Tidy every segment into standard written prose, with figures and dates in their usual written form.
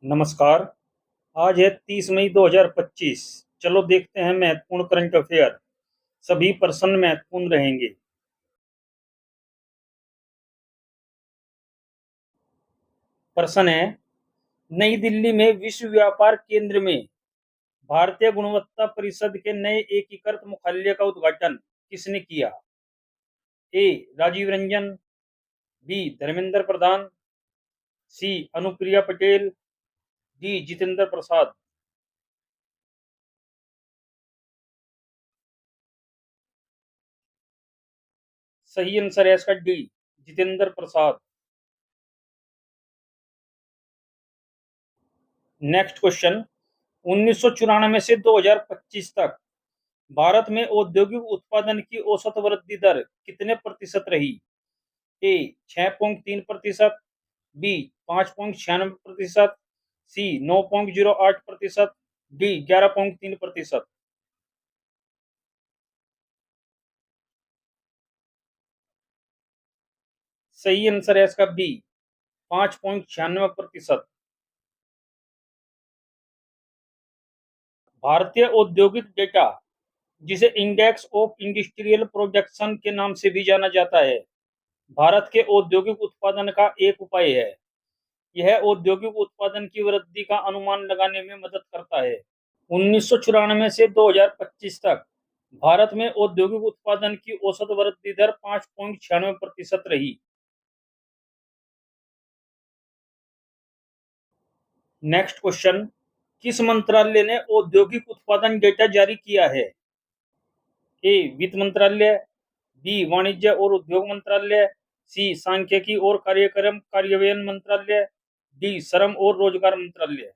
नमस्कार। आज है 30 मई 2025। चलो देखते हैं महत्वपूर्ण करंट अफेयर। सभी प्रश्न महत्वपूर्ण रहेंगे। प्रश्न है, नई दिल्ली में विश्व व्यापार केंद्र में भारतीय गुणवत्ता परिषद के नए एकीकृत मुख्यालय का उद्घाटन किसने किया? ए राजीव रंजन, बी धर्मेंद्र प्रधान, सी अनुप्रिया पटेल, डी जितेंद्र प्रसाद। सही आंसर है इसका D, Jitendra Prasad. Next question, 1994 से 2025 तक भारत में औद्योगिक उत्पादन की औसत वृद्धि दर कितने प्रतिशत रही? ए 6.3%, बी 5.96%, सी 9.08%, डी 11.3%। सही आंसर है इसका बी, 5.96%। भारतीय औद्योगिक डेटा, जिसे इंडेक्स ऑफ इंडस्ट्रियल प्रोडक्शन के नाम से भी जाना जाता है, भारत के औद्योगिक उत्पादन का एक उपाय है। यह औद्योगिक उत्पादन की वृद्धि का अनुमान लगाने में मदद करता है। 1994 से 2025 तक भारत में औद्योगिक उत्पादन की औसत वृद्धि दर 5.96% रही। नेक्स्ट क्वेश्चन, किस मंत्रालय ने औद्योगिक उत्पादन डेटा जारी किया है? ए वित्त मंत्रालय, बी वाणिज्य और उद्योग मंत्रालय, सी सांख्यिकी और कार्यक्रम कार्यान्वयन मंत्रालय, डी श्रम और रोजगार मंत्रालय।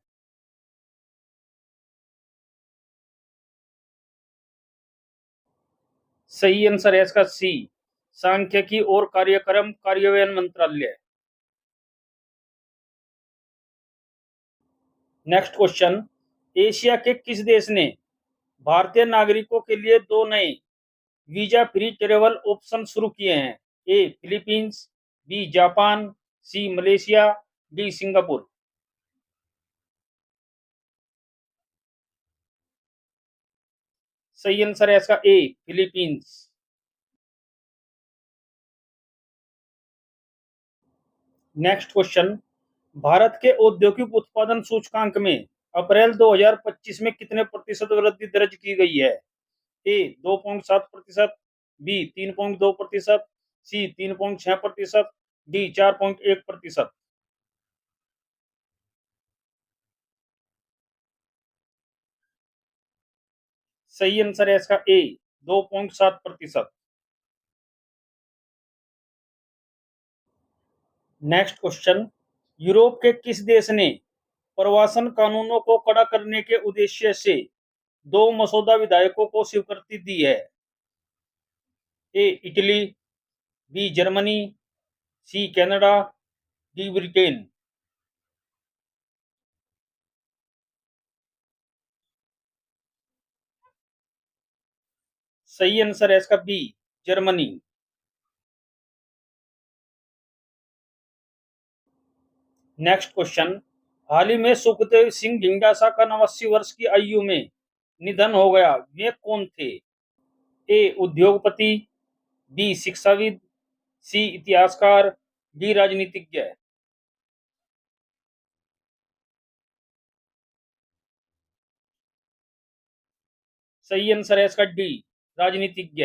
सही आंसर है इसका सी, सांख्यिकी और कार्यक्रम कार्यान्वयन मंत्रालय। नेक्स्ट क्वेश्चन, एशिया के किस देश ने भारतीय नागरिकों के लिए दो नए वीजा फ्री ट्रेवल ऑप्शन शुरू किए हैं? ए फिलीपींस, बी जापान, सी मलेशिया, डी सिंगापुर। सही आंसर है इसका ए फिलीपींस। नेक्स्ट क्वेश्चन, भारत के औद्योगिक उत्पादन सूचकांक में अप्रैल 2025 में कितने प्रतिशत वृद्धि दर्ज की गई है? ए 2.7%, बी 3.2%, सी 3.6%, डी 4.1%। सही आंसर है इसका ए 2.7%। नेक्स्ट क्वेश्चन, यूरोप के किस देश ने प्रवासन कानूनों को कड़ा करने के उद्देश्य से दो मसौदा विधेयकों को स्वीकृति दी है? A Italy, B Germany, C Canada, D Britain. सही आंसर है इसका बी जर्मनी। नेक्स्ट क्वेश्चन, हाल ही में सुखदेव सिंह ढींढसा का 89 वर्ष की आयु में निधन हो गया, वे कौन थे? ए उद्योगपति, बी शिक्षाविद, सी इतिहासकार, डी राजनीतिज्ञ। सही आंसर है इसका डी राजनीतिज्ञ।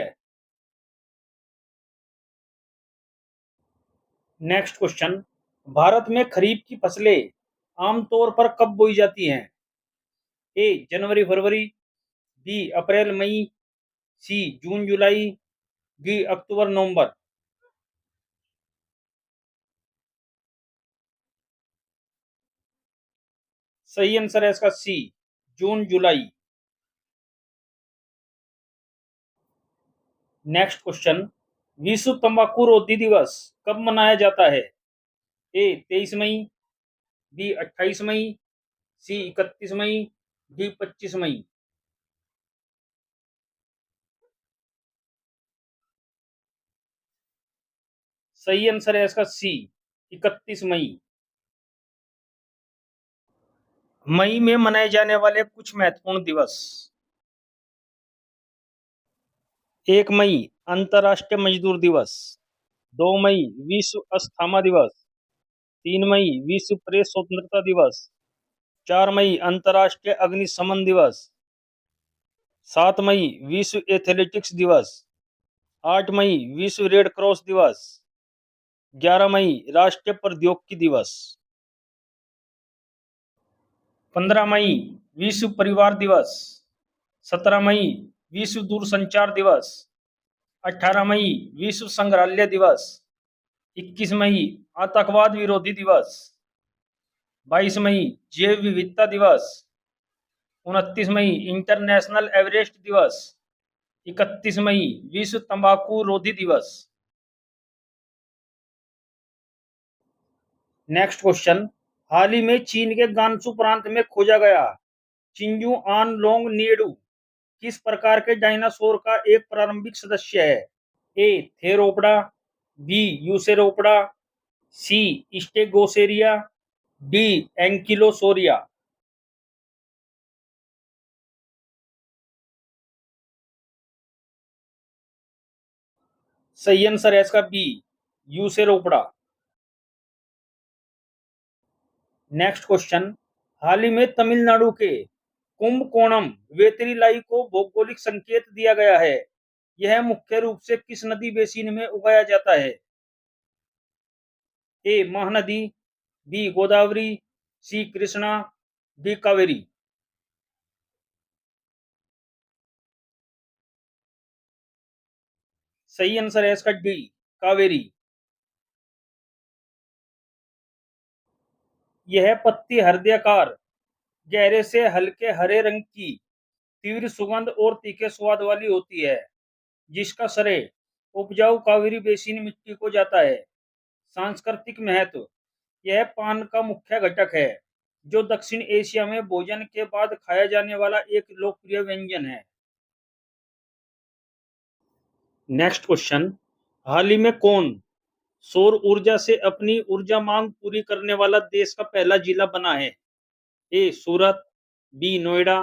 नेक्स्ट क्वेश्चन, भारत में खरीफ की फसलें आमतौर पर कब बोई जाती हैं? ए जनवरी फरवरी, बी अप्रैल मई, सी जून जुलाई, डी अक्टूबर नवंबर। सही आंसर है इसका सी जून जुलाई। नेक्स्ट क्वेश्चन, विश्व तंबाकू रोधी दिवस कब मनाया जाता है? ए 23 मई, बी 28 मई, सी 31 मई, डी 25 मई। सही आंसर है इसका सी 31 मई। मई में मनाए जाने वाले कुछ महत्वपूर्ण दिवस। 1 मई अंतर्राष्ट्रीय मजदूर दिवस। 2 मई विश्व अस्थमा दिवस। 3 मई विश्व प्रेस स्वतंत्रता दिवस। 4 मई अंतर्राष्ट्रीय अग्निशमन दिवस। 7 मई विश्व एथलेटिक्स दिवस। 8 मई विश्व रेड क्रॉस दिवस। 11 मई राष्ट्रीय प्रौद्योगिकी दिवस। 15 मई विश्व परिवार दिवस। 17 मई विश्व दूरसंचार दिवस। 18 मई विश्व संग्रहालय दिवस। 21 मई आतंकवाद विरोधी दिवस। 22 मई जैव विविधता दिवस। 29 मई इंटरनेशनल एवरेस्ट दिवस। 31 मई विश्व तंबाकू रोधी दिवस। नेक्स्ट क्वेश्चन, हाल ही में चीन के गांसू प्रांत में खोजा गया चिंजू आन लोंग नियडू किस प्रकार के डायनासोर का एक प्रारंभिक सदस्य है? ए थेरोपोडा, बी यूसेरोपोडा, सी स्टेगोसेरिया, डी एंकिलोसोरिया। सही आंसर है इसका बी यूसेरोपोडा। नेक्स्ट क्वेश्चन, हाल ही में तमिलनाडु के कुंभकोणम वेतरिलाई को भौगोलिक संकेत दिया गया है। यह मुख्य रूप से किस नदी बेसिन में उगाया जाता है? ए महानदी, बी गोदावरी, सी कृष्णा, डी कावेरी। सही आंसर है इसका डी कावेरी। यह पत्ती हृदयाकार, गहरे से हल्के हरे रंग की, तीव्र सुगंध और तीखे स्वाद वाली होती है, जिसका श्रेय उपजाऊ कावेरी बेसिन मिट्टी को जाता है। सांस्कृतिक महत्व, यह पान का मुख्य घटक है, जो दक्षिण एशिया में भोजन के बाद खाया जाने वाला एक लोकप्रिय व्यंजन है। नेक्स्ट क्वेश्चन, हाल ही में कौन सौर ऊर्जा से अपनी ऊर्जा मांग पूरी करने वाला देश का पहला जिला बना है? ए सूरत, बी नोएडा,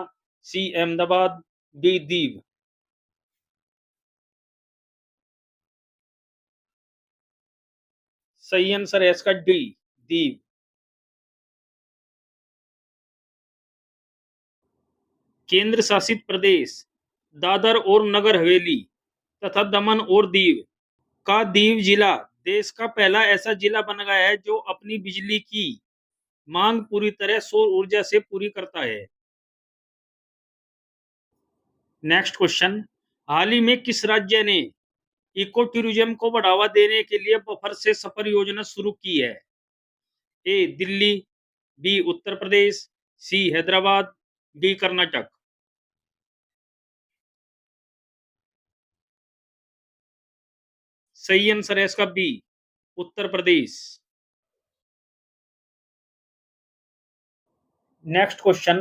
सी अहमदाबाद, डी दीव। सही आंसर है इसका डी दीव। केंद्र शासित प्रदेश दादर और नगर हवेली तथा दमन और दीव का दीव जिला देश का पहला ऐसा जिला बन गया है जो अपनी बिजली की मांग पूरी तरह सौर ऊर्जा से पूरी करता है। नेक्स्ट क्वेश्चन, हाल ही में किस राज्य ने इको टूरिज्म को बढ़ावा देने के लिए बफर से सफर योजना शुरू की है? ए दिल्ली, बी उत्तर प्रदेश, सी हैदराबाद, डी कर्नाटक। सही आंसर है इसका B Uttar Pradesh. Next question,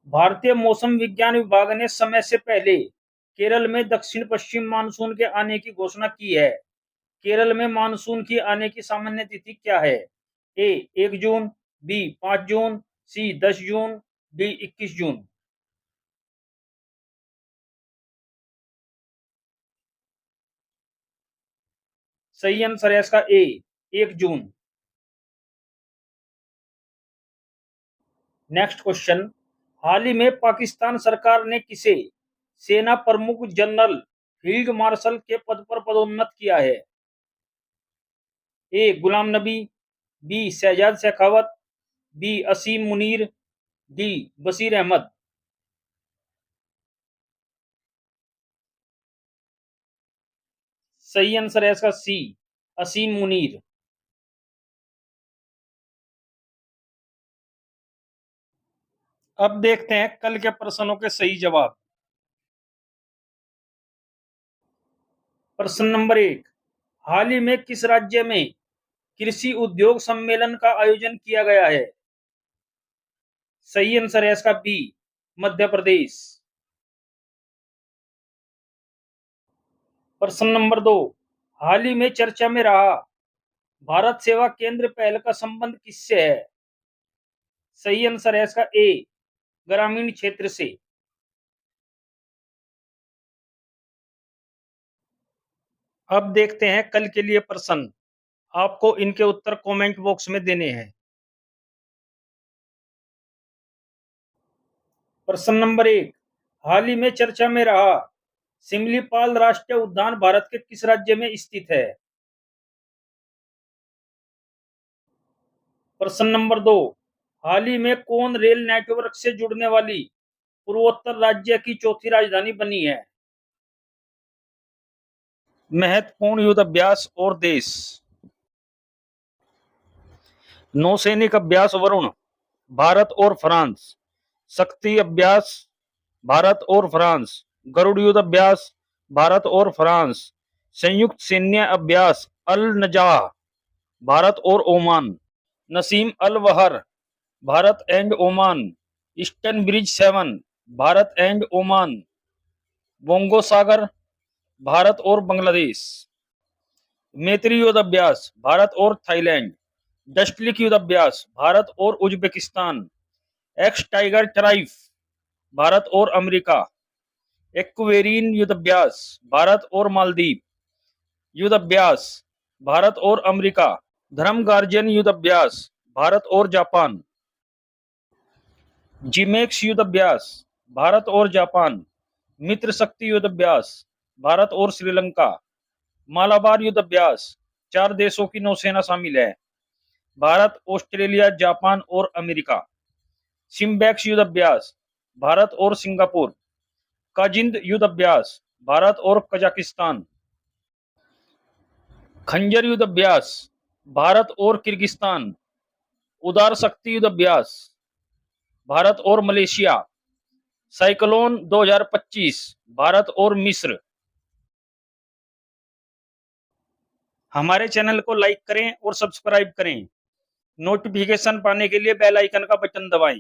भारतीय मौसम विज्ञान विभाग ने समय से पहले केरल में दक्षिण पश्चिम मानसून के आने की घोषणा की है। केरल में मानसून की आने की सामान्य तिथि क्या है? ए 1 जून, बी 5 जून, सी 10 जून, डी 21 जून। सही आंसर है इसका ए 1 जून। नेक्स्ट क्वेश्चन, हाल ही में पाकिस्तान सरकार ने किसे सेना प्रमुख जनरल फील्ड मार्शल के पद पर पदोन्नत किया है? ए गुलाम नबी, बी शहजाद शेखावत, बी असीम मुनीर, डी बशीर अहमद। सही आंसर है इसका सी असीम मुनीर। अब देखते हैं कल के प्रश्नों के सही जवाब। प्रश्न नंबर 1, हाल ही में किस राज्य में कृषि उद्योग सम्मेलन का आयोजन किया गया है? सही आंसर है इसका बी मध्य प्रदेश। प्रश्न नंबर 2, हाल ही में चर्चा में रहा भारत सेवा केंद्र पहल का संबंध किससे है? सही आंसर है इसका ए, ग्रामीण क्षेत्र से। अब देखते हैं कल के लिए प्रश्न। आपको इनके उत्तर कमेंट बॉक्स में देने हैं। प्रश्न नंबर 1, हाल ही में चर्चा में रहा सिमलीपाल राष्ट्रीय उद्यान भारत के किस राज्य में स्थित है? प्रश्न नंबर 2, हाल ही में कौन रेल नेटवर्क से जुड़ने वाली पूर्वोत्तर राज्य की चौथी राजधानी बनी है? महत्वपूर्ण युद्ध अभ्यास और देश। नौसैनिक अभ्यास वरुण, भारत और फ्रांस। शक्ति अभ्यास, भारत और फ्रांस। गरुड़ युद्ध अभ्यास, भारत और फ्रांस। संयुक्त सैन्य अभ्यास अल नजाह, भारत और Oman. Naseem Al Bahr, Bharat and Oman. Eastern Bridge 7, Bharat and Oman. Bongo Sagar, Bharat और बांग्लादेश। मैत्री युद्ध अभ्यास, भारत और थाईलैंड। डस्टलिक युद्ध अभ्यास, भारत और उज्बेकिस्तान। एक्स टाइगर ट्राइफ, भारत और अमेरिका। एक्वेरिन युद्ध अभ्यास, भारत और मालदीव। युद्ध अभ्यास, भारत और अमेरिका। धर्म गार्जियन युद्ध अभ्यास, भारत और जापान। जिमेक्स युद्ध अभ्यास, भारत और जापान। मित्र शक्ति युद्ध अभ्यास, भारत और श्रीलंका। मालाबार युद्ध अभ्यास, 4 देशों की नौसेना शामिल है, भारत, ऑस्ट्रेलिया, जापान और अमेरिका। सिम्बैक्स युद्ध अभ्यास, भारत और सिंगापुर। काजिंद युद्ध अभ्यास, भारत और कजाकिस्तान। खंजर युद्ध अभ्यास, भारत और किर्गिस्तान। उदार शक्ति युद्ध अभ्यास, भारत और मलेशिया। साइक्लोन 2025, भारत और मिस्र। हमारे चैनल को लाइक करें और सब्सक्राइब करें। नोटिफिकेशन पाने के लिए बेल आइकन का बटन दबाएं।